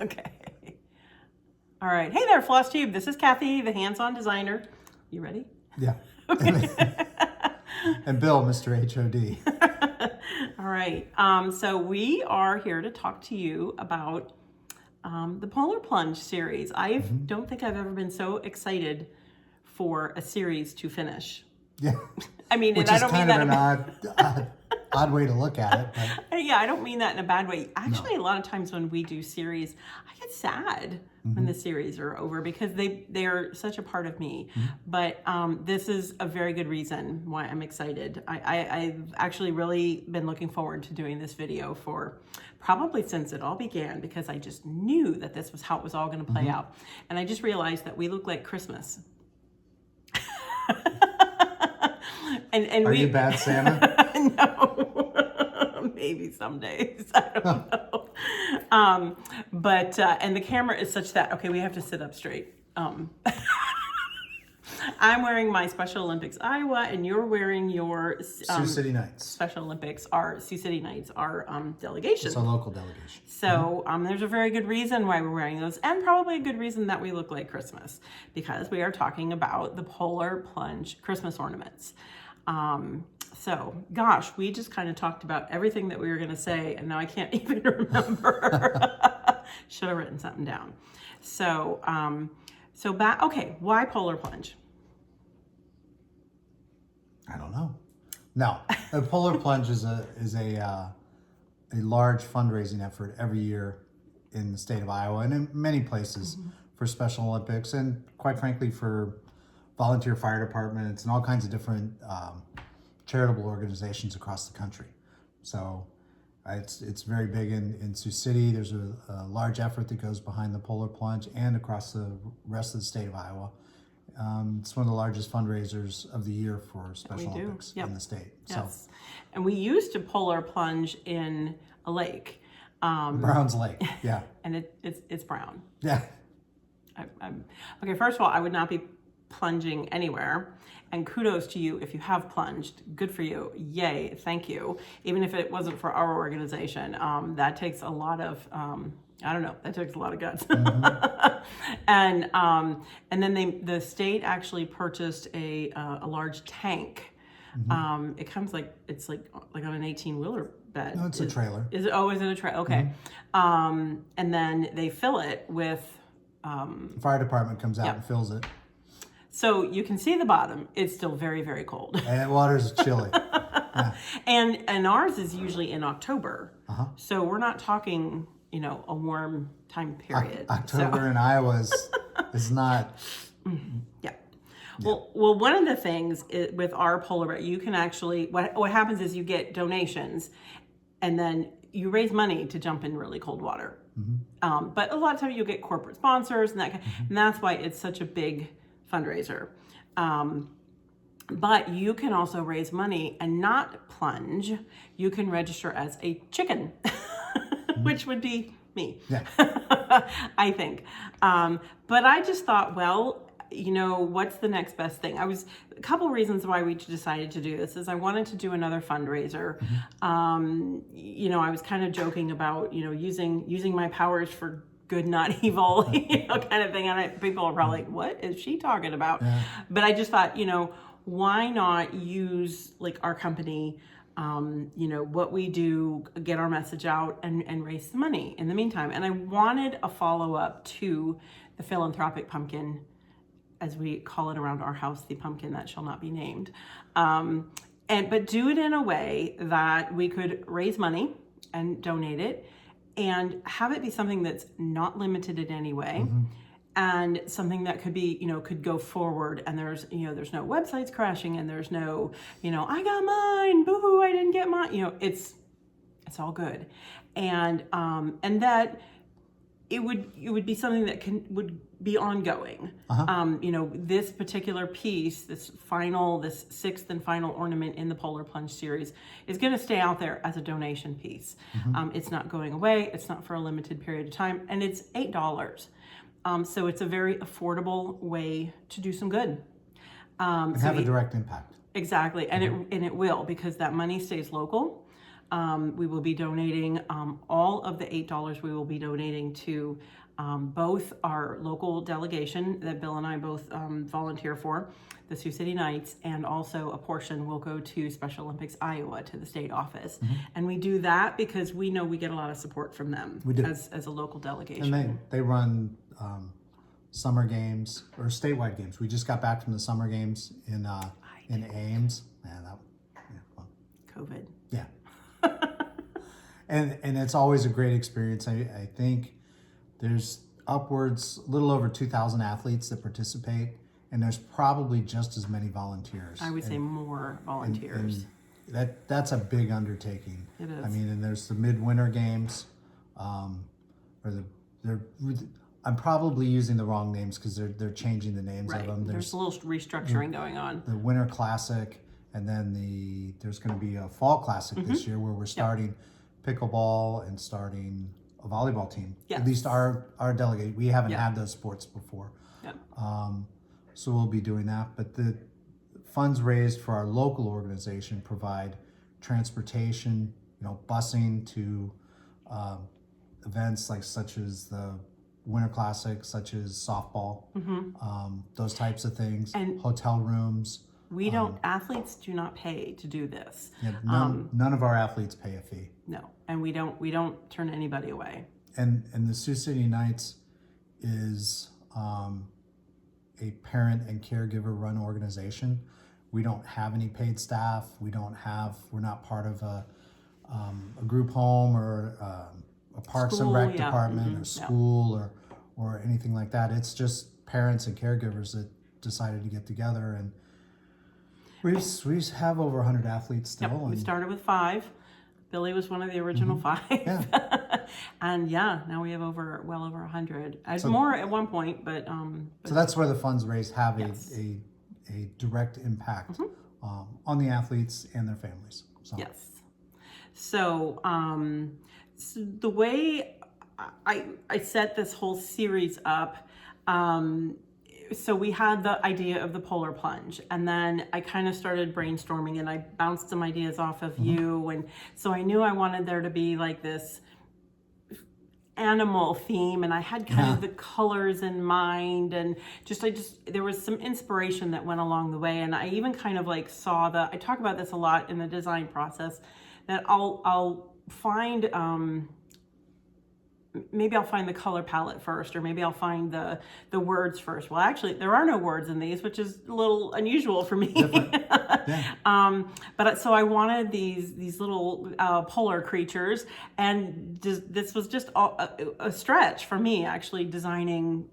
Okay. All right. Hey there, FLOSSTUBE. This is Cathy, the hands-on designer. You ready? Yeah. Okay. And Bill, Mr. HOD. All right. So we are here to talk to you about the Polar Plunge series. I don't think I've ever been so excited for a series to finish. Yeah. I mean, Which and is I don't mean kind of that an odd way to look at it. But yeah, I don't mean that in a bad way. Actually, a lot of times when we do series, I get sad when the series are over because they are such a part of me. But this is a very good reason why I'm excited. I've actually really been looking forward to doing this video for probably since it all began, because I just knew that this was how it was all going to play out. And I just realized that we look like Christmas. and are you bad Santa? No, maybe some days. I don't know. But and the camera is such that, okay, we have to sit up straight. I'm wearing my Special Olympics Iowa, and you're wearing your Sioux City Knights. Special Olympics, our Sioux City Knights, our delegation. It's a local delegation. So there's a very good reason why we're wearing those, and probably a good reason that we look like Christmas, because we are talking about the Polar Plunge Christmas ornaments. So gosh, we just kind of talked about everything that we were going to say, and now I can't even remember. Should have written something down. So okay, why Polar Plunge? I don't know. No, the Polar Plunge is a large fundraising effort every year in the state of Iowa and in many places for Special Olympics, and quite frankly for volunteer fire departments and all kinds of different charitable organizations across the country. So it's very big in Sioux City. There's a large effort that goes behind the Polar Plunge and across the rest of the state of Iowa. It's one of the largest fundraisers of the year for Special Olympics in the state. Yes. So, and we used to Polar Plunge in a lake. Brown's Lake, yeah. And it's brown. Yeah. Okay, first of all, I would not be plunging anywhere. And kudos to you if you have plunged. Good for you. Yay, thank you. Even if it wasn't for our organization, that takes a lot of... I don't know. That takes a lot of guts. And then the state actually purchased a large tank. It comes it's like on an 18-wheeler bed. No, it's a trailer. Is it? Oh, is it a trailer? Okay. And then they fill it with. The fire department comes out and fills it. So you can see the bottom. It's still very, very cold. And the water's chilly. Yeah. And ours is usually in October. So we're not talking, a warm time period. October in Iowa is not. Yeah. Well, one of the things with our Polar, you can actually, what happens is you get donations, and then you raise money to jump in really cold water. But a lot of times you'll get corporate sponsors and and that's why it's such a big fundraiser. But you can also raise money and not plunge. You can register as a chicken, which would be me, I think. But I just thought, well, what's the next best thing? A couple of reasons why we decided to do this is I wanted to do another fundraiser. I was kind of joking about, using my powers for good, not evil, kind of thing. And people are probably like, what is she talking about? But I just thought, why not use our company, what we do, get our message out and raise some money in the meantime. And I wanted a follow-up to the philanthropic pumpkin, as we call it around our house, the pumpkin that shall not be named. But do it in a way that we could raise money and donate it, and have it be something that's not limited in any way, and something that could be, could go forward. And there's no websites crashing, and there's no, I got mine, boo-hoo, I didn't get mine. It's all good, and that it would be something that would be ongoing. This particular piece, this sixth and final ornament in the Polar Plunge series, is going to stay out there as a donation piece. It's not going away. It's not for a limited period of time, and it's $8. So it's a very affordable way to do some good. And have a direct impact. Exactly, and it will, because that money stays local. We will be donating all of the $8 we will be donating to both our local delegation that Bill and I both volunteer for, the Sioux City Knights, and also a portion will go to Special Olympics Iowa, to the state office. And we do that because we know we get a lot of support from them as a local delegation. And they run summer games or statewide games. We just got back from the summer games in Ames. Man, well, COVID. Yeah. and it's always a great experience. I think there's upwards, a little over 2,000 athletes that participate, and there's probably just as many volunteers. I would say more volunteers. And that's a big undertaking. It is. I mean, and there's the midwinter games, I'm probably using the wrong names because they're changing the names of them. There's a little restructuring going on. The Winter Classic, and then there's going to be a Fall Classic this year where we're starting pickleball and starting a volleyball team. Yes. At least our delegate, we haven't had those sports before. Yep. So we'll be doing that. But the funds raised for our local organization provide transportation, busing to events such as the Winter Classic, such as softball, those types of things, and hotel rooms. We don't, athletes do not pay to do this. Yeah, none of our athletes pay a fee. No, and we don't turn anybody away. And the Sioux City Knights is a parent and caregiver run organization. We don't have any paid staff. We're not part of a group home or a Parks and Rec department or school or anything like that. It's just parents and caregivers that decided to get together, and we have over 100 athletes still. Yep, we started with 5. Billy was one of the original 5. Yeah. And now we have well over 100. More at one point, but so that's where the funds raised have a direct impact on the athletes and their families. So. Yes. So, so the way I set this whole series up, so we had the idea of the polar plunge, and then I kind of started brainstorming, and I bounced some ideas off of you, and so I knew I wanted there to be this animal theme, and I had kind of the colors in mind, and there was some inspiration that went along the way, and I even kind of saw I talk about this a lot in the design process, that I'll find maybe I'll find the color palette first, or maybe I'll find the words first. Well, actually, there are no words in these, which is a little unusual for me. But so I wanted these little polar creatures, and this was just a stretch for me, actually designing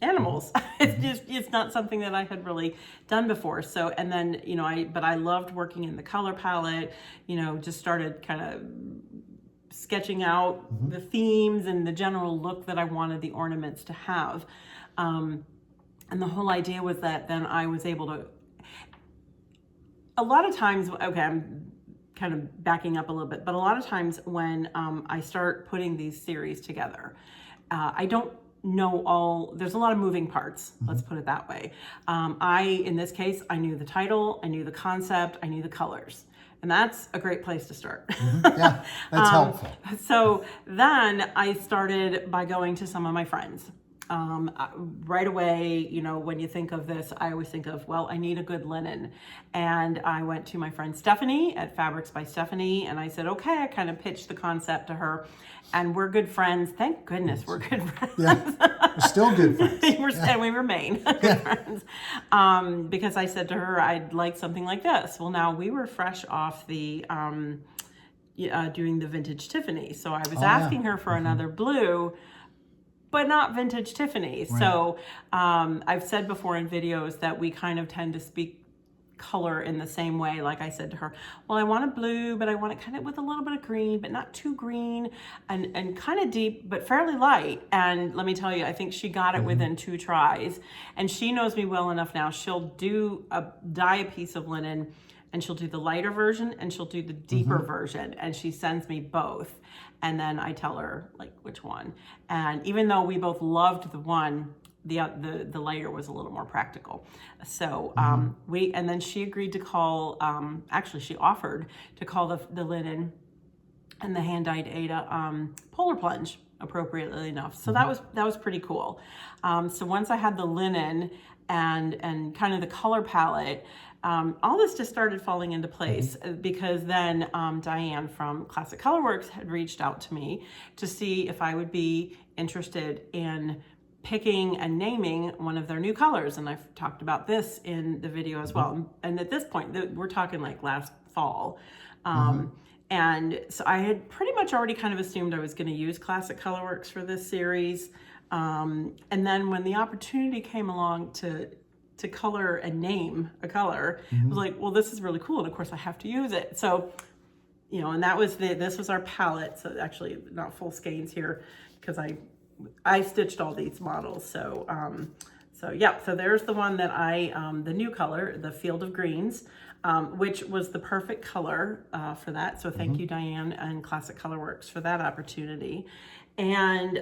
animals. It's not something that I had really done before. So, and then I loved working in the color palette. Just started kind of sketching out the themes and the general look that I wanted the ornaments to have. And the whole idea was that then I was able to, a lot of times, okay, I'm kind of backing up a little bit, but a lot of times when I start putting these series together, I don't know there's a lot of moving parts, let's put it that way. In this case, I knew the title, I knew the concept, I knew the colors. And that's a great place to start. Yeah, that's helpful. So then I started by going to some of my friends. Right away, when you think of this, I always think of, I need a good linen. And I went to my friend Stephanie at Fabrics by Stephanie, and I said, okay, I kind of pitched the concept to her. And we're good friends. Thank goodness we're good friends. Yeah, we're still good friends. And we remain good friends. Because I said to her, I'd like something like this. Well, now we were fresh off the doing the vintage Tiffany. So I was asking her for another blue, but not vintage Tiffany. Right. So I've said before in videos that we kind of tend to speak color in the same way. Like I said to her, well, I want a blue, but I want it kind of with a little bit of green, but not too green, and kind of deep, but fairly light. And let me tell you, I think she got it within 2 tries. And she knows me well enough now. She'll dye a piece of linen, and she'll do the lighter version and she'll do the deeper version. And she sends me both. And then I tell her which one. And even though we both loved the one, the lighter was a little more practical. So and then she agreed to call, actually she offered to call the linen and the hand-dyed Ada Polar Plunge, appropriately enough. So that was pretty cool. So once I had the linen and kind of the color palette, all this just started falling into place because then Diane from Classic Colorworks had reached out to me to see if I would be interested in picking and naming one of their new colors. And I've talked about this in the video as well. And at this point, we're talking like last fall. And so I had pretty much already kind of assumed I was going to use Classic Colorworks for this series. And then when the opportunity came along to color and name a color, I was like, well, this is really cool. And of course I have to use it. So, you know, and that was this was our palette. So actually not full skeins here because I stitched all these models. So, so there's the one that the new color, the Field of Greens, which was the perfect color for that. So thank you, Diane and Classic Colorworks, for that opportunity. And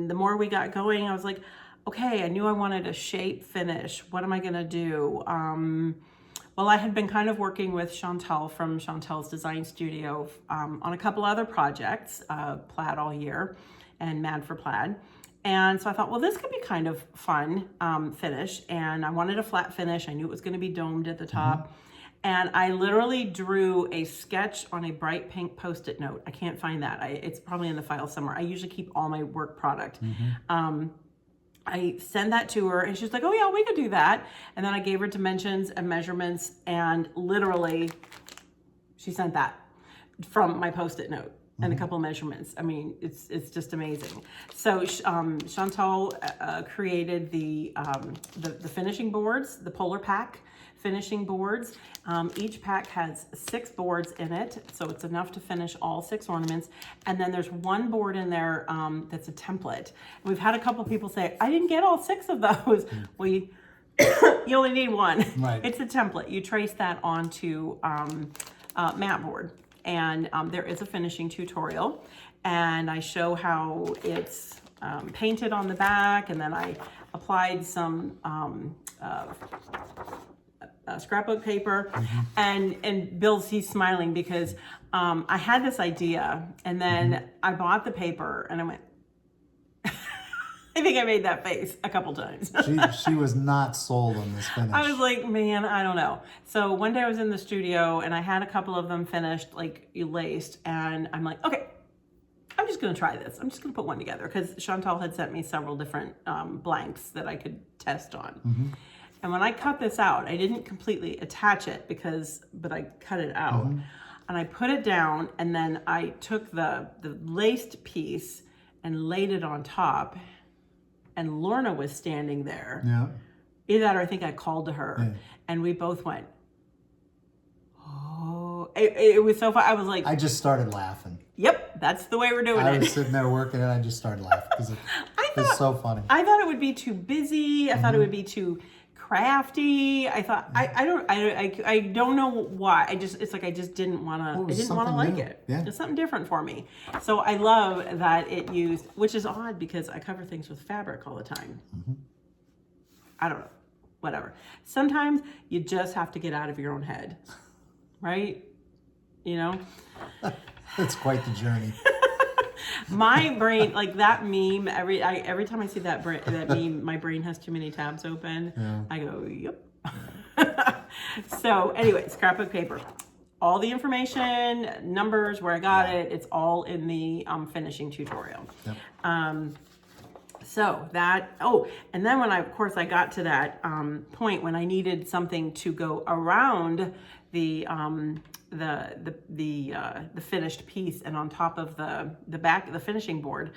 the more we got going, I was like, okay, I knew I wanted a shape finish. What am I gonna do? Well, I had been kind of working with Chantelle from Chantelle's Design Studio on a couple other projects, Plaid All Year and Mad for Plaid. And so I thought, well, this could be kind of fun finish. And I wanted a flat finish. I knew it was gonna be domed at the top. And I literally drew a sketch on a bright pink Post-it note. I can't find that. It's probably in the file somewhere. I usually keep all my work product. I sent that to her and she's like, oh yeah, we could do that. And then I gave her dimensions and measurements and literally she sent that from my Post-it note and a couple of measurements. I mean, it's just amazing. So Chantelle created the finishing boards, the Polar Pack finishing boards. Each pack has 6 boards in it, so it's enough to finish all 6 ornaments. And then there's one board in there that's a template. And we've had a couple people say, I didn't get all 6 of those. Well, you only need one. Right. It's a template. You trace that onto mat board. And there is a finishing tutorial. And I show how it's painted on the back, and then I applied some scrapbook paper, and he's smiling because I had this idea, and then I bought the paper, and I went, I think I made that face a couple times. She was not sold on this finish. I was like, man, I don't know. So one day I was in the studio, and I had a couple of them finished, like laced, and I'm like, okay, I'm just gonna try this. I'm just gonna put one together because Chantelle had sent me several different blanks that I could test on. And when I cut this out, I didn't completely attach it but I cut it out. And I put it down, and then I took the laced piece and laid it on top, and Lorna was standing there. Yeah. Either that or I think I called to her, and we both went, oh, it was so fun. I was like, I just started laughing. Yep, that's the way we're doing it. I was sitting there working, and I just stared laughing because it was so funny. I thought it would be too busy. I thought it would be too crafty. I thought I don't know why. I just didn't want to. I didn't want to like it. Yeah. It's something different for me. So I love that it used, which is odd because I cover things with fabric all the time. I don't know. Whatever. Sometimes you just have to get out of your own head, right? You know. It's quite the journey. My brain, like that meme, every time I see that meme, my brain has too many tabs open. Yeah. I go, yep. So anyway, scrapbook paper. All the information, numbers, where I got it, it's all in the finishing tutorial. Yep. So that, and then when of course I got to that point when I needed something to go around the finished piece and on top of the back of the finishing board,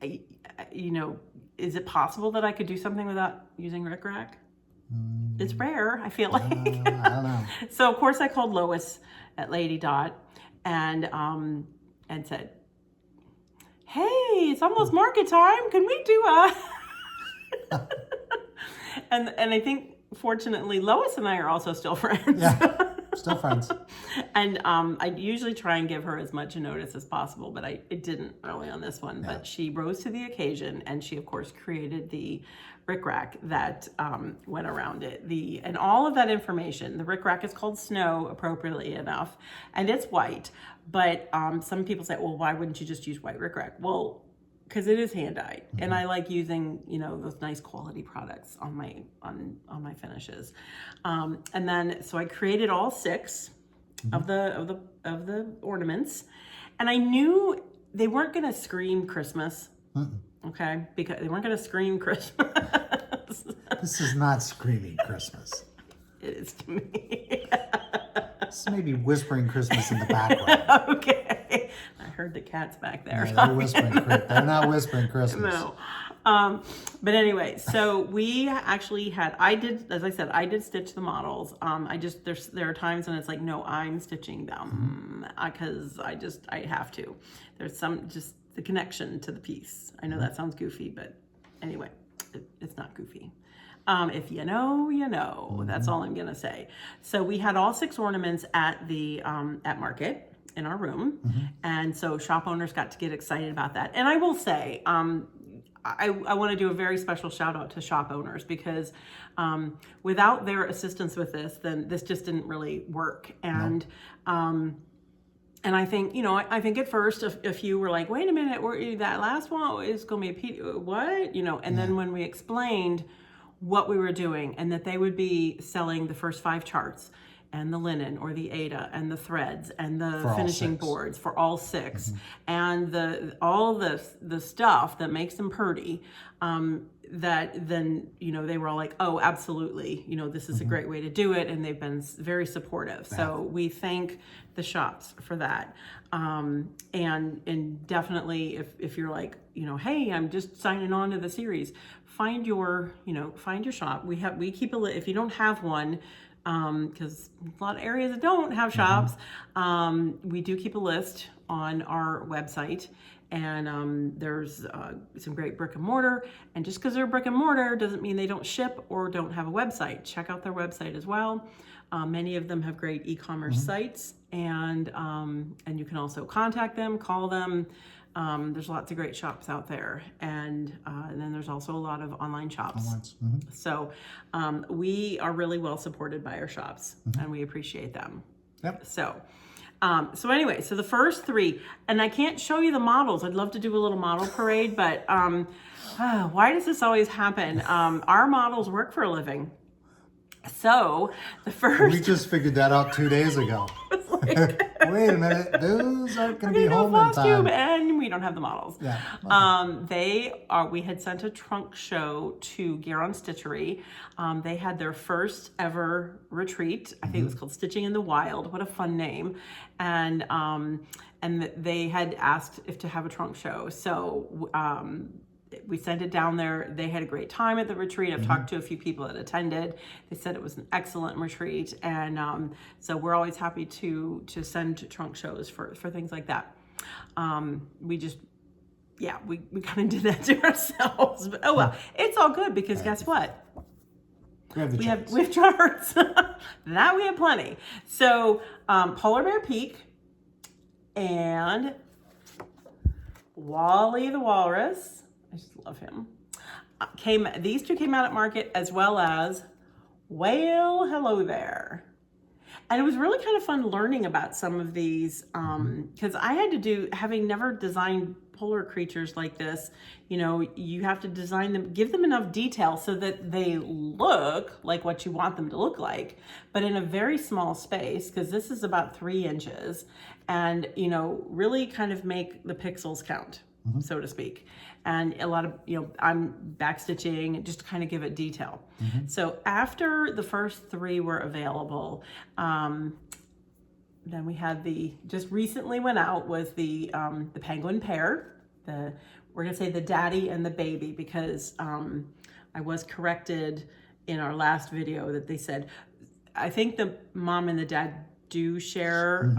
is it possible that I could do something without using rickrack? It's rare, I feel like. I don't know. So of course I called Lois at Lady Dot and said, hey, it's almost market time. Can we do and I think fortunately Lois and I are also still friends. Yeah. still friends. And I usually try and give her as much notice as possible, but I didn't early on this one. But she rose to the occasion, and she, of course, created the rickrack that went around it. And all of that information. The rickrack is called Snow, appropriately enough, and it's white. But some people say, well, why wouldn't you just use white rickrack? Well, because it is hand dyed, and I like using, you know, those nice quality products on my finishes. And then so I created all 6 of the ornaments, and I knew they weren't going to scream Christmas. Okay, because they weren't going to scream Christmas. This is not screaming Christmas. It is to me. This is maybe whispering Christmas in the background. Okay. I heard the cats back there. Yeah, they're whispering. They're not whispering Christmas. No. But anyway, so we actually had, as I said, I did stitch the models. There are times when it's like, no, I'm stitching them because I have to. There's just the connection to the piece. I know that sounds goofy, but anyway, it's not goofy. If you know, you know. That's all I'm gonna say. So we had all 6 ornaments at the at market in our room, and so shop owners got to get excited about that. And I will say, I want to do a very special shout out to shop owners, because without their assistance with this, then this just didn't really work. And and I think, you know, I think at first a few were like, wait a minute, that last one is going to be what? You know, and then when we explained what we were doing, and that they would be selling the first 5 charts and the linen or the Aida and the threads and the finishing boards for all 6 and all the stuff that makes them pretty, that then, you know, they were all like, oh, absolutely, you know, this is a great way to do it, and they've been very supportive. So we thank the shops for that. And definitely if you're like, you know, hey, I'm just signing on to the series, find your shop. We keep a if you don't have one, because a lot of areas that don't have shops, we do keep a list on our website, and there's some great brick and mortar, and just because they're brick and mortar doesn't mean they don't ship or don't have a website. Check out their website as well. Many of them have great e-commerce sites, and you can also contact them, call them. There's lots of great shops out there, and then there's also a lot of online shops. So we are really well supported by our shops, and we appreciate them. Yep. So anyway, so the first 3, and I can't show you the models. I'd love to do a little model parade, but why does this always happen? Our models work for a living. So the first... We just figured that out 2 days ago. Wait a minute, those aren't going to be home in time. And we don't have the models. Yeah. We had sent a trunk show to Gear on Stitchery. They had their first ever retreat. I think it was called Stitching in the Wild. What a fun name. And they had asked if to have a trunk show. So we sent it down there. They had a great time at the retreat. I've talked to a few people that attended. They said it was an excellent retreat. And so we're always happy to send trunk shows for things like that. We kind of did that to ourselves. But oh well, it's all good, because guess what? We have charts. That we have plenty. So Polar Bear Peak and Wally the Walrus, I just love him, these 2 came out at market, as well as Whale Hello There. And it was really kind of fun learning about some of these, because I had to having never designed polar creatures like this, you know, you have to design them, give them enough detail so that they look like what you want them to look like, but in a very small space, because this is about 3 inches, and, you know, really kind of make the pixels count, so to speak. And a lot of, you know, I'm backstitching just to kind of give it detail. So after the first 3 were available, then we had just recently went out was the penguin pair. We're gonna say the daddy and the baby, because I was corrected in our last video that they said, I think the mom and the dad do share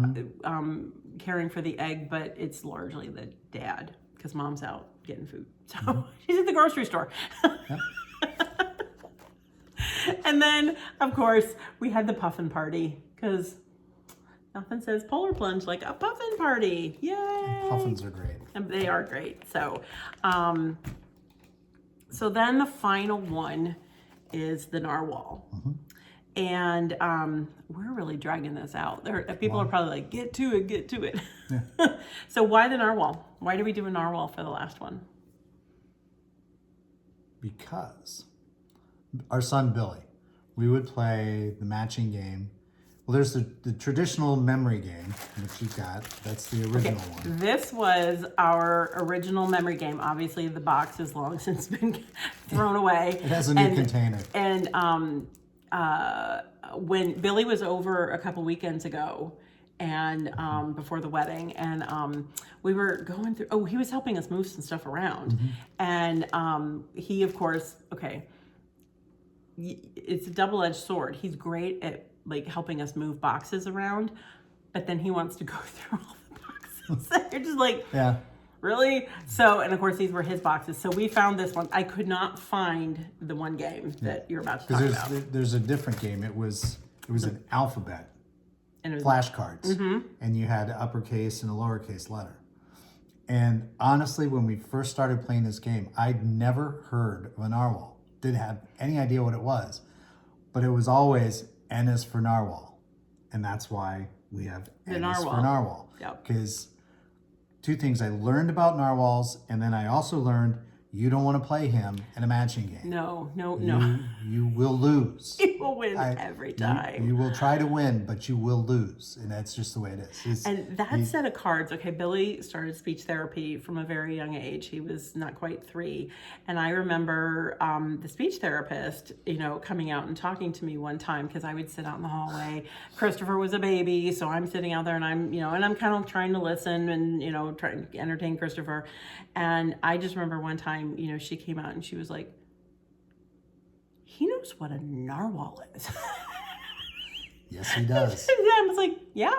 caring for the egg, but it's largely the dad, because mom's out getting food. So she's at the grocery store. And then, of course, we had the puffin party, because Nothing says polar plunge like a puffin party. Yay! Puffins are great. And they are great. So, so then the final one is the narwhal. And we're really dragging this out. People are probably like, get to it, get to it. Yeah. So why the narwhal? Why do we do a narwhal for the last one? Because our son Billy, we would play the matching game. Well, there's the traditional memory game, which you got. That's the original one. This was our original memory game. Obviously, the box has long since been thrown away. It has a new container. And when Billy was over a couple weekends ago, and before the wedding, and we were going through. Oh, he was helping us move some stuff around, and he, of course, it's a double-edged sword. He's great at like helping us move boxes around, but then he wants to go through all the boxes. You're just like, yeah, really? So, and of course these were his boxes. So we found this one. I could not find the one game that you're about to talk about. There's a different game. It was an alphabet, and it was flashcards, and you had an uppercase and a lowercase letter. And honestly, when we first started playing this game, I'd never heard of a narwhal. Didn't have any idea what it was, but it was always N is for narwhal, and that's why we have N is for narwhal. Because two things I learned about narwhals, and then I also learned you don't want to play him in a matching game. No. You will lose. You will win every time. You will try to win, but you will lose, and that's just the way it is. And that set of cards, Billy started speech therapy from a very young age. He was not quite 3. And I remember the speech therapist, coming out and talking to me one time, because I would sit out in the hallway. Christopher was a baby, so I'm sitting out there, and I'm kind of trying to listen and, trying to entertain Christopher. And I just remember one time, she came out and she was like, he knows what a narwhal is. Yes, he does. And I was like, yeah,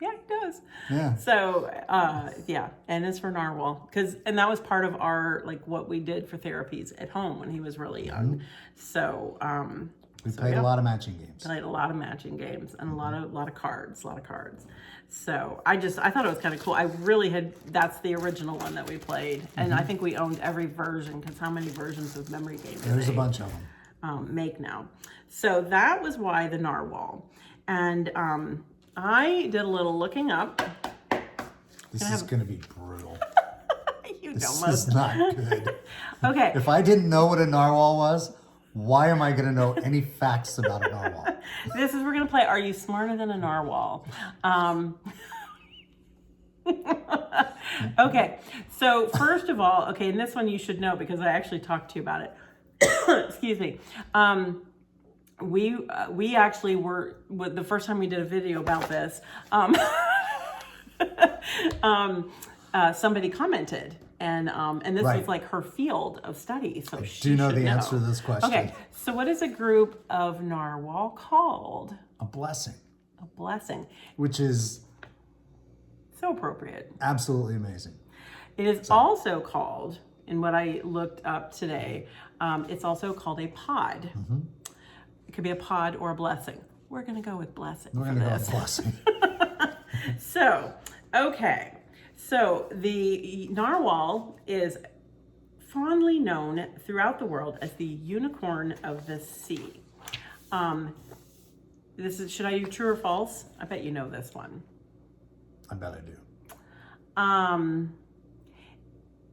he does. Yeah. So, and it's for narwhal. And that was part of our, what we did for therapies at home when he was really young. So, we played a lot of matching games. Played a lot of matching games and a lot of cards. So I thought it was kind of cool. That's the original one that we played. And I think we owned every version, because how many versions of memory games there's a bunch of them. Make now. So that was why the narwhal. And I did a little looking up. This is going to be brutal. This is not good. Okay. If I didn't know what a narwhal was, why am I going to know any facts about a narwhal? We're going to play Are You Smarter Than a Narwhal? Okay, so first of all, and this one you should know because I actually talked to you about it. Excuse me. We actually were, the first time we did a video about this, somebody commented. And this was like her field of study, so she do know the answer to this question. Okay, so what is a group of narwhal called? A blessing. A blessing. Which is so appropriate. Absolutely amazing. It is also called, in what I looked up today, it's also called a pod. It could be a pod or a blessing. We're going to go with blessing. We're going to go with blessing. So, okay. So the narwhal is fondly known throughout the world as the unicorn of the sea. Should I do true or false? I bet you know this one. I bet I do.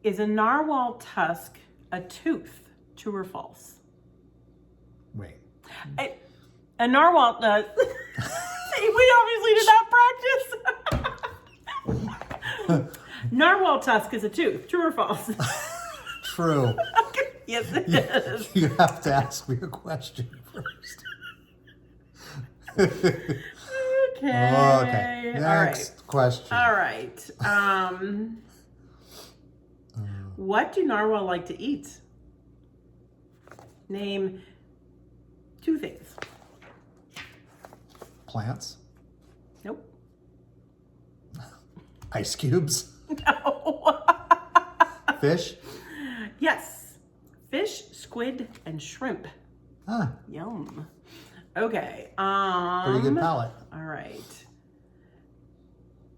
Is a narwhal tusk a tooth? True or false? Wait. A narwhal does. We obviously did not practice. Narwhal tusk is a tooth. True or false? True. Okay. Yes, it is. You have to ask me a question first. Okay. Next question. All right. What do narwhal like to eat? Name 2 things. Plants. Nope. Ice cubes. No. Fish. Yes. Fish, squid, and shrimp. Huh. Yum. Okay. Pretty good palate. All right.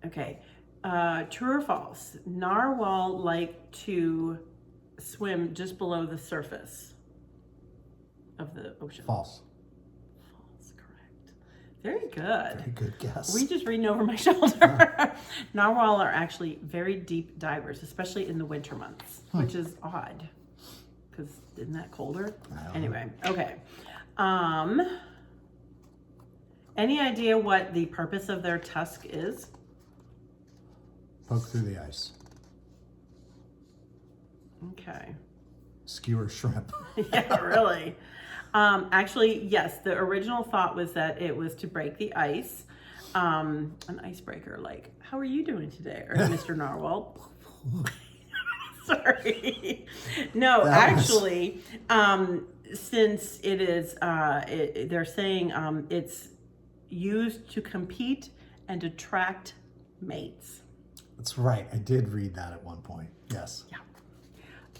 Okay. True or false? Narwhal like to swim just below the surface of the ocean. False. False, correct. Very good. Very good guess. Were you just reading over my shoulder? Narwhal are actually very deep divers, especially in the winter months, which is odd because isn't that colder? Anyway, okay. Any idea what the purpose of their tusk is? Poke through the ice. Okay. Skewer shrimp. Yeah, really. Actually, yes, the original thought was that it was to break the ice. An icebreaker, like, how are you doing today? Or Mr. Narwhal. Sorry. No, actually, since it is, they're saying it's used to compete and attract mates. That's right. I did read that at one point. Yes. Yeah.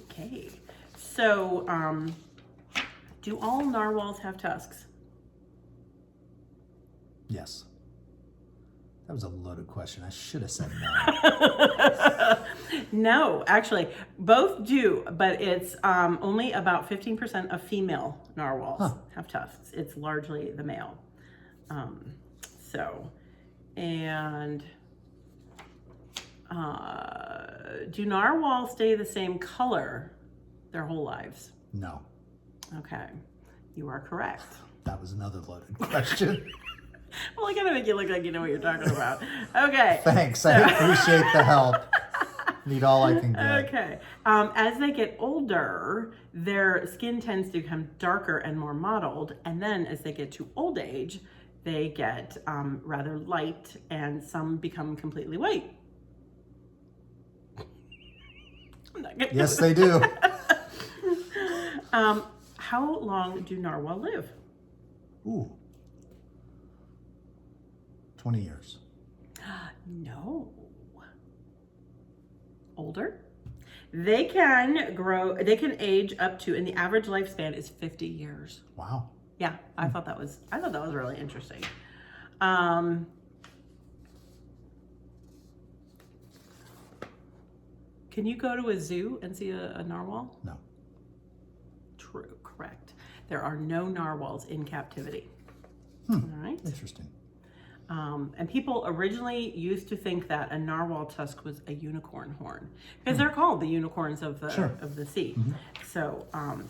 Okay. So, do all narwhals have tusks? Yes. That was a loaded question. I should have said no. No, actually, both do, but it's only about 15% of female narwhals have tusks. It's largely the male. Do narwhals stay the same color their whole lives? No. Okay, you are correct. That was another loaded question. Well, I gotta make you look like you know what you're talking about. Okay. Thanks. I appreciate the help. Need all I can get. Okay. As they get older, their skin tends to become darker and more mottled. And then as they get to old age, they get rather light and some become completely white. Yes, they do. How long do narwhal live? Ooh. 20 years. No. Older? They can age up to, and the average lifespan is 50 years. Wow. Yeah, I thought that was really interesting. Can you go to a zoo and see a narwhal? No. True, correct. There are no narwhals in captivity. All right. Interesting. And people originally used to think that a narwhal tusk was a unicorn horn because they're called the unicorns of the sea. So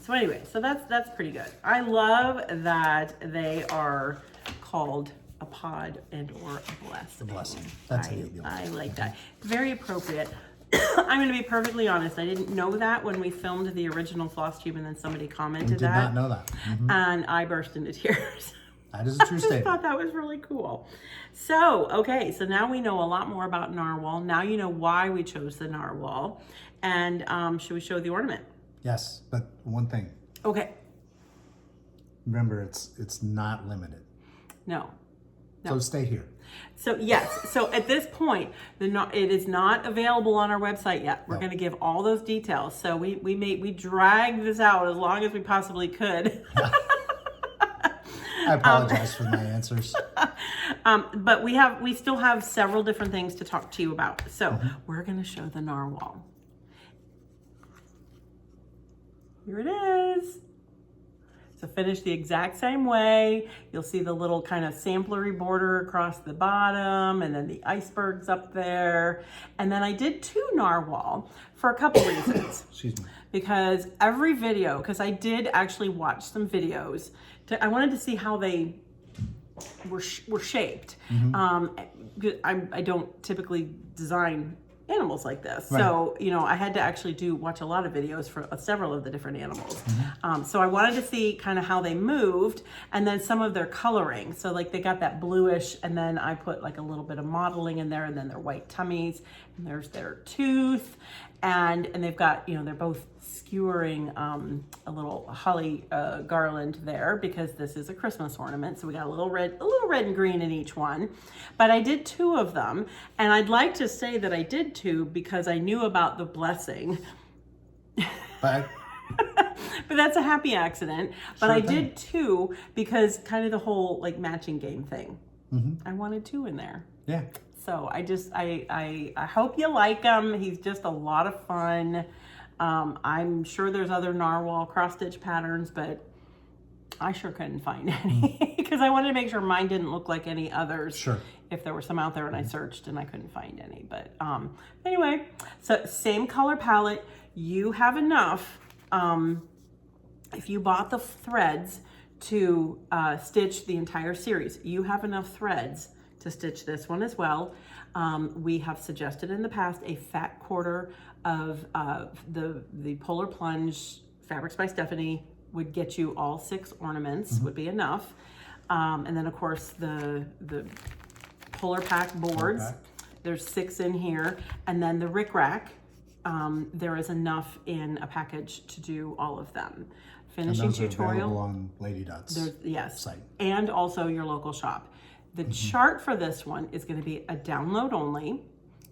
anyway, so that's pretty good. I love that they are called a pod and or a blessing. A blessing. That's I like that. Very appropriate. I'm going to be perfectly honest. I didn't know that when we filmed the original FLOSSTUBE, and then somebody commented that. Did not know that. And I burst into tears. That is a true I statement. thought that was really cool. So, okay, so now we know a lot more about narwhal. Now you know why we chose the narwhal. And should we show the ornament? Yes, but one thing. Okay. Remember, it's not limited. No. So stay here. So yes, so at this point, it is not available on our website yet. We're going to give all those details. So we dragged this out as long as we possibly could. I apologize for my answers. But we still have several different things to talk to you about. So we're going to show the narwhal. Here it is. So finish the exact same way. You'll see the little kind of samplery border across the bottom and then the icebergs up there. And then I did 2 narwhal for a couple reasons. Excuse me. Because every video, because I did actually watch some videos, I wanted to see how they were shaped. I don't typically design animals like this. Right. So, I had to actually watch a lot of videos for several of the different animals. So I wanted to see kind of how they moved and then some of their coloring. So like they got that bluish and then I put like a little bit of modeling in there and then their white tummies and there's their tooth and they've got, they're both skewering a little holly garland there because this is a Christmas ornament. So we got a little red and green in each one. But I did 2 of them. And I'd like to say that I did 2 because I knew about the blessing. But that's a happy accident. But I did 2 because kind of the whole like matching game thing. I wanted 2 in there. Yeah. So I hope you like him. He's just a lot of fun. I'm sure there's other narwhal cross stitch patterns, but I sure couldn't find any because I wanted to make sure mine didn't look like any others. Sure. If there were some out there and I searched and I couldn't find any, but anyway, so same color palette. You have enough. If you bought the threads to stitch the entire series, you have enough threads to stitch this one as well. We have suggested in the past a fat quarter of the Polar Plunge Fabrics by Stephanie would get you all 6 ornaments, would be enough. And then of course the Polar Pack boards, there's 6 in here. And then the Rick Rack, there is enough in a package to do all of them. Finishing and those tutorial. Are available on Lady Dot's site. And also your local shop. The chart for this one is going to be a download only.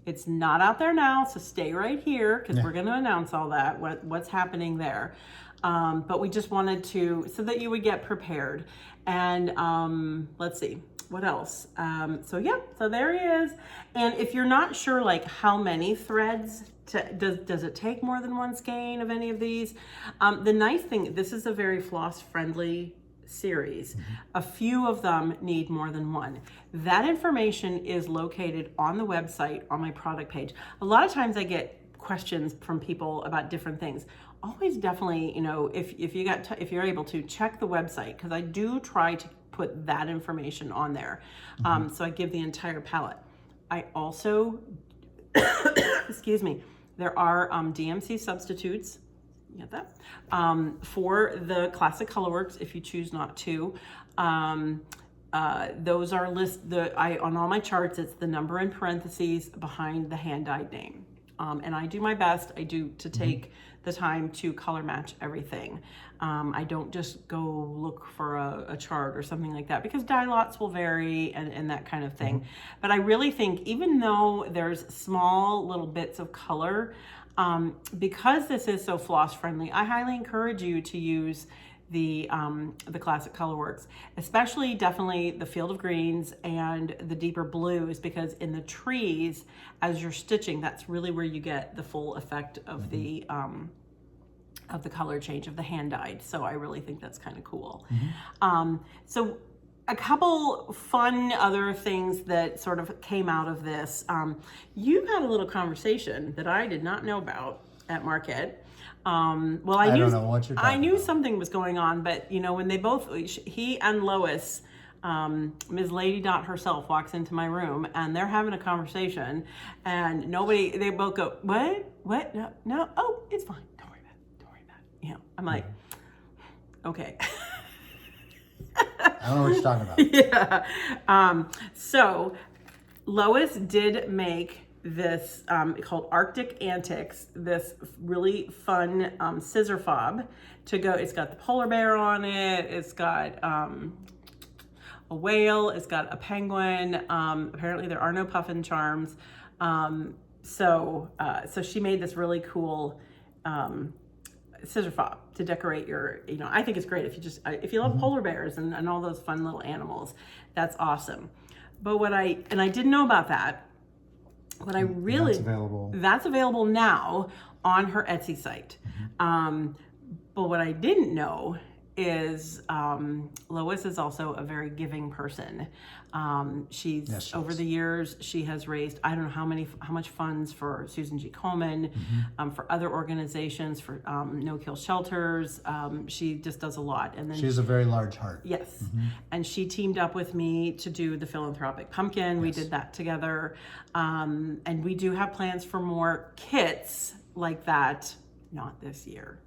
It's not out there now, so stay right here because we're going to announce all that, what's happening there. But we just wanted to, so that you would get prepared. And let's see, what else? So there he is. And if you're not sure like how many threads, does it take more than one skein of any of these? The nice thing, this is a very floss friendly series. A few of them need more than one. That information is located on the website on my product page. A lot of times I get questions from people about different things. Always definitely, you know, if you're able to check the website, because I do try to put that information on there. So I give the entire palette. I also, excuse me, there are DMC substitutes. You get that? For the classic Colorworks, if you choose not to. Those are on all my charts, it's the number in parentheses behind the hand-dyed name. And I do my best, to take the time to color match everything. I don't just go look for a chart or something like that because dye lots will vary and that kind of thing. But I really think even though there's small little bits of color, because this is so floss friendly, I highly encourage you to use the classic Colorworks, especially definitely the Field of Greens and the deeper blues, because in the trees, as you're stitching, that's really where you get the full effect of the color change of the hand dyed. So I really think that's kind of cool. So a couple fun other things that sort of came out of this. You had a little conversation that I did not know about at Market. Well, I don't know what you're talking about. Something was going on, but you know, when they both, he and Lois, Ms. Lady Dot herself walks into my room and they're having a conversation and they both go, what? No, oh, it's fine. Don't worry about it. You know, I'm like, okay. I don't know what you're talking about. So Lois did make this called Arctic Antics, this really fun scissor fob to go. It's got the polar bear on it. It's got a whale. It's got a penguin. Apparently there are no puffin charms. So she made this really cool scissor fob to decorate your, you know, I think it's great if you love polar bears and all those fun little animals. That's awesome. But I didn't know about that. That's available now on her Etsy site. But what I didn't know is Lois is also a very giving person. She's over the years, she has raised, I don't know how much funds for Susan G. Komen, for other organizations, for no kill shelters. She just does a lot. And then she has a very large heart. Yes. And she teamed up with me to do the philanthropic pumpkin. We did that together. And we do have plans for more kits like that. Not this year.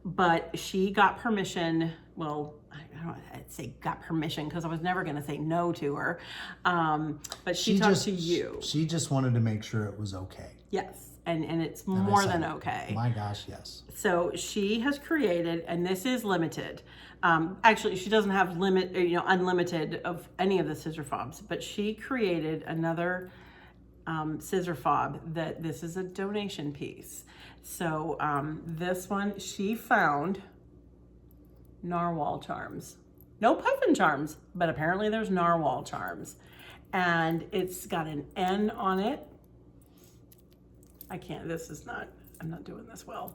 But she got permission. Well, I don't know, I'd say got permission because I was never going to say no to her. But she talked to you. She just wanted to make sure it was okay. Yes. And it's more than okay. My gosh, yes. So she has created, and this is limited. Actually, she doesn't have unlimited of any of the scissor fobs, but she created another scissor fob that this is a donation piece. So this one, she found narwhal charms. No puffin charms, but apparently there's narwhal charms. and it's got an N on it. I'm not doing this well.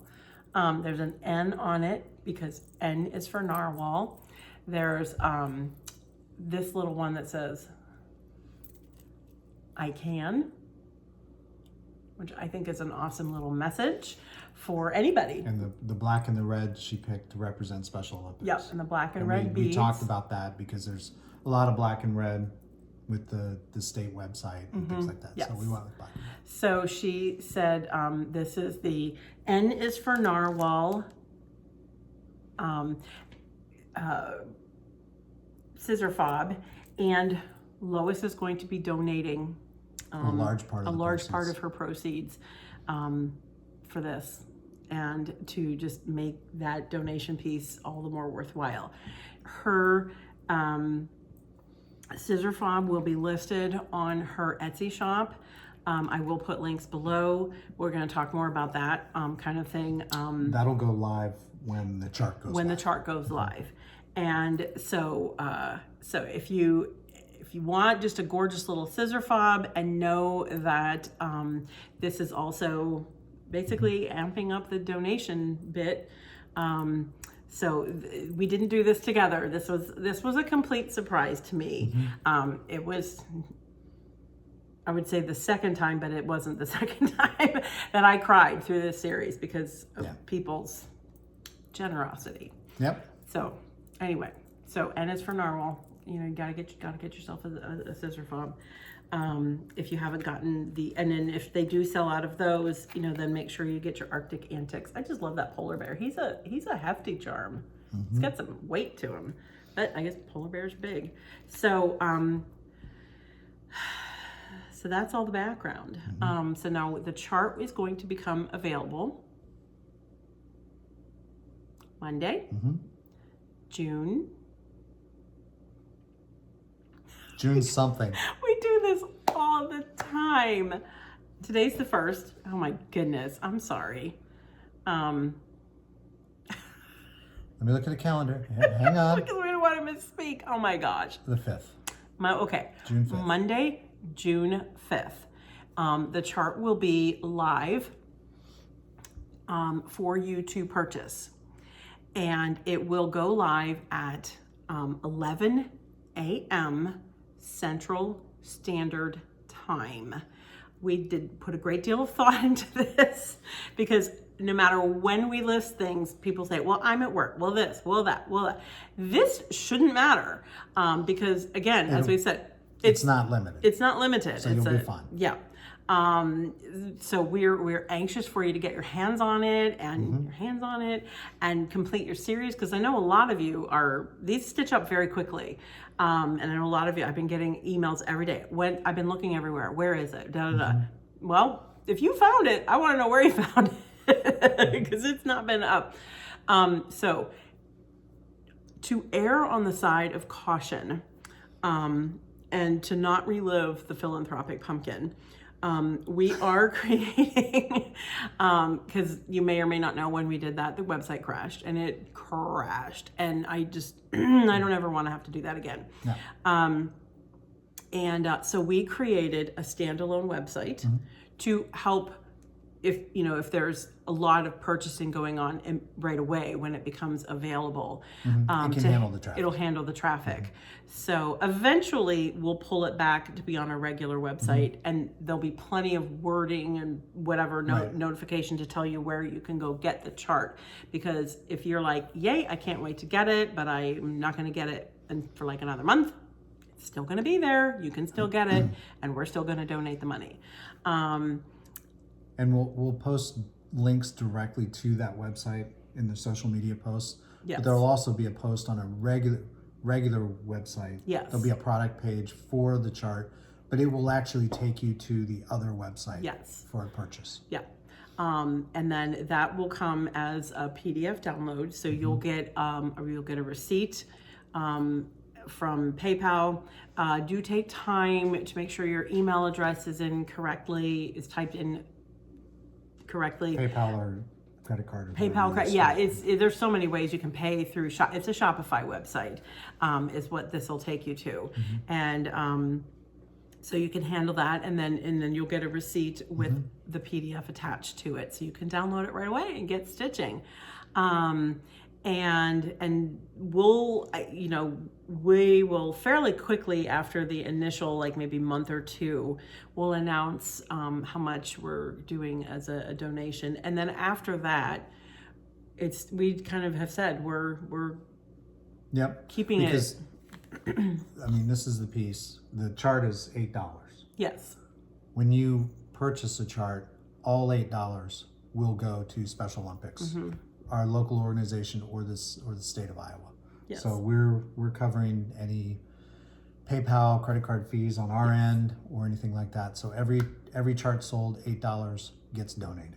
There's an N on it because N is for narwhal. There's this little one that says, I can, which I think is an awesome little message for anybody. And the black and the red she picked to represent Special Olympics. Yep, and the black and red beads. We talked about that because there's a lot of black and red with the state website and things like that. Yes. So we went with black and red. So she said, this is the N is for narwhal, scissor fob, and Lois is going to be donating a large part of her proceeds for this, and to just make that donation piece all the more worthwhile. Her scissor fob will be listed on her Etsy shop. I will put links below. We're going to talk more about that kind of thing. That'll go live when the chart goes live. The chart goes live. And so if you want just a gorgeous little scissor fob, and know that this is also basically amping up the donation bit. So we didn't do this together. This was a complete surprise to me. It was, I would say, the second time, but it wasn't the second time that I cried through this series because of people's generosity. Yep. So anyway, N is for narwhal. You gotta get yourself a scissor fob. If you haven't gotten and then if they do sell out of those, then make sure you get your Arctic Antics. I just love that polar bear. He's a hefty charm. He's got some weight to him, but I guess polar bear's big. So so that's all the background. So now the chart is going to become available Monday, June something. We do this all the time. Today's the 1st. Oh my goodness. I'm sorry. Let me look at the calendar. Hang on. Because we don't want to misspeak. Oh my gosh. The 5th. June 5th. Monday, June 5th. The chart will be live for you to purchase. And it will go live at 11 a.m. Central Standard Time. We did put a great deal of thought into this because no matter when we list things, people say, well, I'm at work. Well, this, well, that, well, that. This shouldn't matter because, again, as we said, it's not limited. It's not limited. So you'll be fine. Yeah. So we're anxious for you to get your hands on it and complete your series, because I know a lot of you these stitch up very quickly. And I know a lot of you, I've been getting emails every day. I've been looking everywhere. Where is it? Da, da, da. Well, if you found it, I want to know where you found it because it's not been up. So to err on the side of caution, and to not relive the philanthropic pumpkin, we are creating, because you may or may not know, when we did that, the website crashed, and it crashed. And I just, I don't ever want to have to do that again. No. So we created a standalone website to help if there's a lot of purchasing going on right away when it becomes available. It can handle the traffic. It'll handle the traffic. So eventually we'll pull it back to be on a regular website, and there'll be plenty of wording and whatever notification to tell you where you can go get the chart. Because if you're like, yay, I can't wait to get it, but I'm not going to get it for like another month, it's still going to be there. You can still get it, and we're still going to donate the money. And we'll post links directly to that website in the social media posts. Yes. But there'll also be a post on a regular website. Yes. There'll be a product page for the chart, but it will actually take you to the other website for a purchase. Yeah. And then that will come as a PDF download. So you'll get a receipt from PayPal. Do take time to make sure your email address is typed in correctly. PayPal or credit card. Or PayPal, there's so many ways you can pay through it's a Shopify website, is what this will take you to. And So you can handle that, and then you'll get a receipt with the PDF attached to it, so you can download it right away and get stitching. And we'll, we will fairly quickly after the initial, like maybe month or two, we'll announce how much we're doing as a donation, and then after that, we kind of have said we're keeping because, it. I mean, this is the piece. The chart is $8. Yes. When you purchase a chart, all $8 will go to Special Olympics, our local organization, or the state of Iowa. Yes. So we're covering any PayPal, credit card fees on our end or anything like that. So every chart sold, $8 gets donated.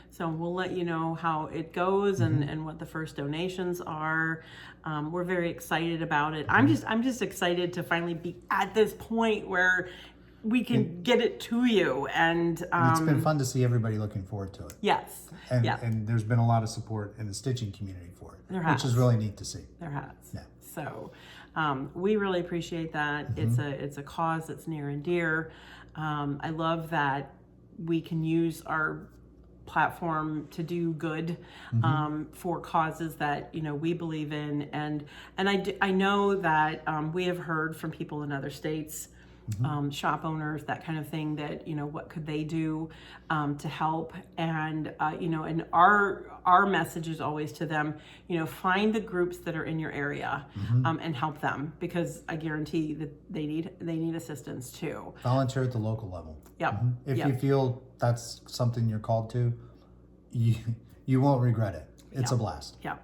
So we'll let you know how it goes and what the first donations are. We're very excited about it. I'm just excited to finally be at this point where we can get it to you. And it's been fun to see everybody looking forward to it. Yes. And there's been a lot of support in the stitching community for it, There has. which is really neat to see. There has. Yeah. So we really appreciate that. It's a cause that's near and dear. I love that we can use our platform to do good for causes that we believe in, and I know that we have heard from people in other states, shop owners, that kind of thing, that what could they do to help, and and our message is always to them, find the groups that are in your area and help them, because I guarantee that they need assistance too. Volunteer at the local level. Yep. If you feel that's something you're called to, you won't regret it. It's a blast. Yep.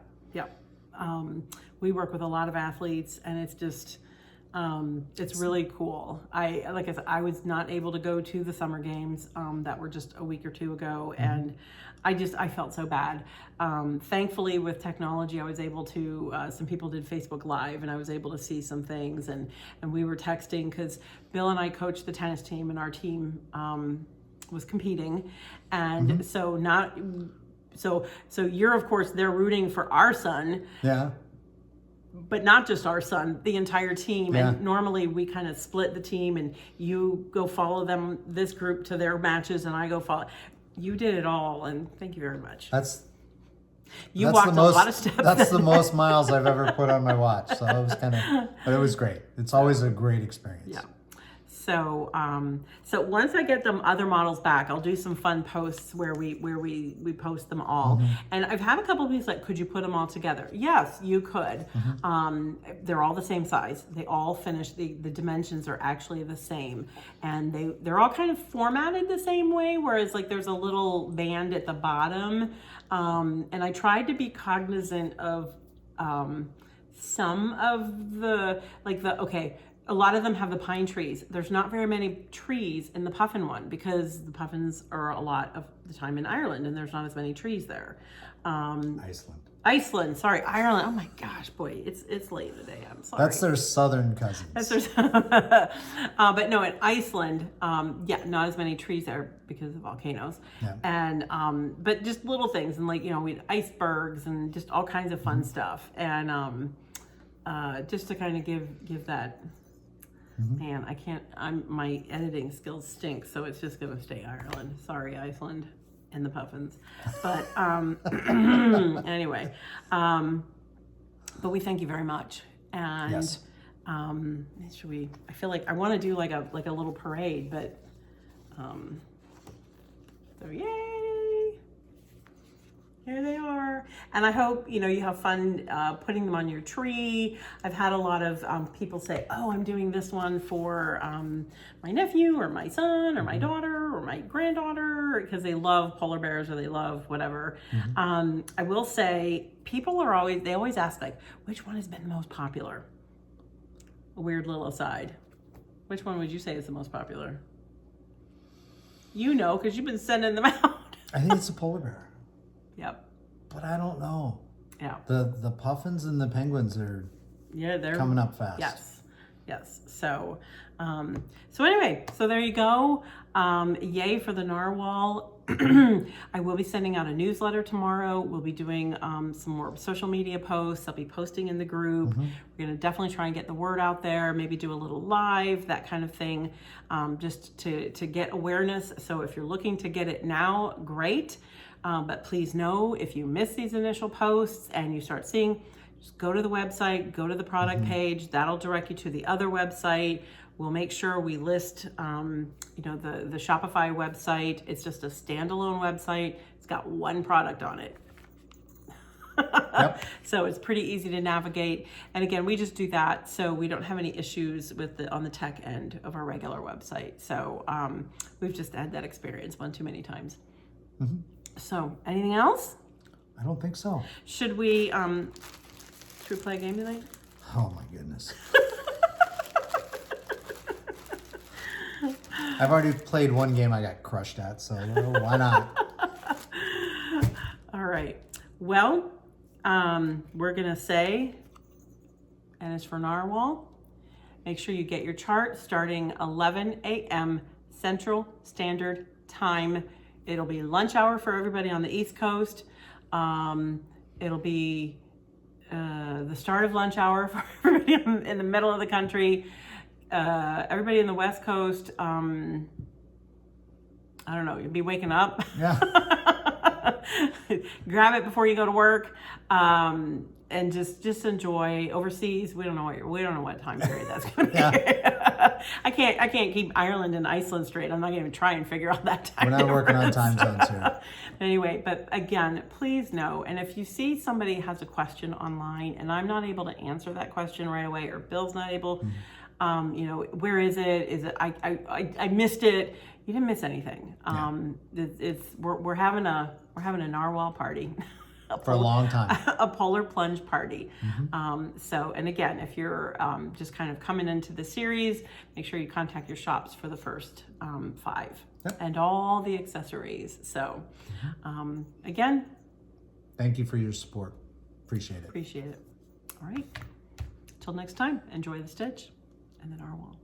We work with a lot of athletes, and it's just it's really cool. Like I said, I was not able to go to the summer games that were just a week or two ago, and I felt so bad. Thankfully, with technology, I was able to, some people did Facebook Live, and I was able to see some things, and we were texting, because Bill and I coached the tennis team, and our team was competing, and so you're, of course, they're rooting for our son. Yeah. But not just our son, the entire team. Yeah. And normally we kind of split the team, and you go follow them, this group, to their matches, and I go follow. You did it all, and thank you very much. You walked a lot of steps. That's the most miles I've ever put on my watch. So it was but it was great. It's always a great experience. Yeah. So once I get them other models back, I'll do some fun posts where we post them all. And I've had a couple of people like, could you put them all together? Yes, you could. They're all the same size. They all finish. The dimensions are actually the same, and they're all kind of formatted the same way. Whereas like there's a little band at the bottom, and I tried to be cognizant of some of the a lot of them have the pine trees. There's not very many trees in the puffin one, because the puffins are a lot of the time in Ireland, and there's not as many trees there. Iceland, sorry, Ireland. Oh my gosh, boy, it's late in the day. I'm sorry. That's their southern cousins. But no, in Iceland, not as many trees there because of volcanoes. Yeah. And but just little things, and we had icebergs and just all kinds of fun stuff, and just to kind of give that. Man, my editing skills stink, so it's just gonna stay Ireland. Sorry, Iceland and the puffins. But anyway, but we thank you very much. And yes. I feel like I want to do like a little parade, but so yay! Here they are. And I hope, you have fun putting them on your tree. I've had a lot of people say, oh, I'm doing this one for my nephew or my son or my daughter or my granddaughter, because they love polar bears or they love whatever. I will say, people they always ask, like, which one has been the most popular? A weird little aside. Which one would you say is the most popular? Because you've been sending them out. I think it's a polar bear. Yep. But I don't know. Yeah. The puffins and the penguins are they're coming up fast. Yes. So anyway, so there you go. Yay for the narwhal. I will be sending out a newsletter tomorrow. We'll be doing some more social media posts. I'll be posting in the group. We're going to definitely try and get the word out there, maybe do a little live, that kind of thing, just to get awareness. So if you're looking to get it now, great. But please know, if you miss these initial posts and you start seeing, just go to the website, go to the product page. That'll direct you to the other website. We'll make sure we list, the Shopify website. It's just a standalone website. It's got one product on it. So it's pretty easy to navigate. And again, we just do that so we don't have any issues with on the tech end of our regular website. So we've just had that experience one too many times. So anything else? I don't think so. Should we play a game tonight? Oh my goodness. I've already played one game I got crushed at, so why not? All right. Well, we're going to say, and it's for Narwhal, make sure you get your chart starting 11 a.m. Central Standard Time. It'll be lunch hour for everybody on the East Coast. It'll be the start of lunch hour for everybody in the middle of the country. Everybody in the West Coast, I don't know, you'll be waking up. Yeah. Grab it before you go to work, and just enjoy. Overseas, we don't know what time period that's going to be. I can't keep Ireland and Iceland straight. I'm not going to even try and figure out that time. We're not working on time zones here. Anyway, but again, please know, and if you see somebody has a question online and I'm not able to answer that question right away, or Bill's not able, where is it? Is it I missed it? You didn't miss anything. We're having a Narwhal party. For a long time. A polar plunge party. And again, if you're just kind of coming into the series, make sure you contact your shops for the first 5 and all the accessories. So again, thank you for your support. Appreciate it. Appreciate it. All right. Till next time, enjoy the stitch and the Narwhal.